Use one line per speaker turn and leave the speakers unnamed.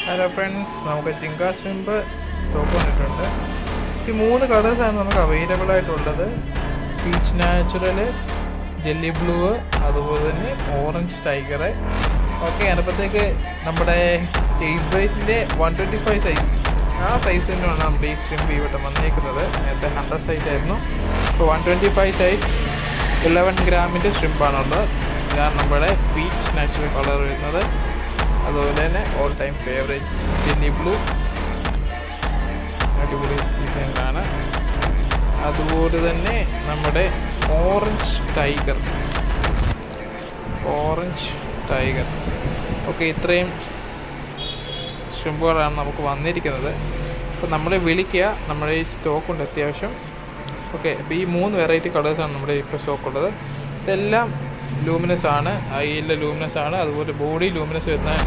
Hello friends, നമുക്ക് ചിങ്ക shrimp stock വന്നിട്ടുണ്ട്. ഈ 3 കളേഴ്സാണ് നമുക്ക് അവൈലബിൾ ആയിട്ടുള്ളത്. പീച്ച് നാച്ചുറൽ, ജെല്ലി ബ്ലൂ, അതുപോലെ തന്നെ ഓറഞ്ച് ടൈഗർ. ഓക്കെ, അതിനപ്പോഴത്തേക്ക് നമ്മുടെ ചേസ് ബൈറ്റിൻ്റെ 125 സൈസ്, ആ സൈസ് തന്നെയാണ് നമ്മുടെ ഈ ഷ്രിമ്പ് ഈ വട്ടം വന്നിരിക്കുന്നത്. നേരത്തെ 100 സൈസ് ആയിരുന്നു. ഇപ്പോൾ 125 സൈസ് 11 ഗ്രാമിൻ്റെ ഷ്രിമ്പാണുള്ളത്. ഇതാണ് നമ്മുടെ പീച്ച് നാച്ചുറൽ കളർ വരുന്നത്. അതുപോലെ തന്നെ all time favourite jelly blue, അടിപൊളി ഡിസൈനാണ്. അതുപോലെ തന്നെ നമ്മുടെ ഓറഞ്ച് ടൈഗർ. ഓക്കെ, ഇത്രയും ഷ്രിമ്പുകളാണ് നമുക്ക് വന്നിരിക്കുന്നത്. അപ്പോൾ നമ്മൾ വിളിക്കുക, നമ്മുടെ ഈ സ്റ്റോക്കുണ്ട് അത്യാവശ്യം. ഓക്കെ, അപ്പോൾ ഈ 3 വെറൈറ്റി കളേഴ്സാണ് നമ്മുടെ ഇപ്പോൾ സ്റ്റോക്കുള്ളത്. ഇതെല്ലാം ലൂമിനസ് ആണ്, ഐയിലെ ലൂമിനസ് ആണ്. അതുപോലെ ബോഡി ലൂമിനസ് വരുന്ന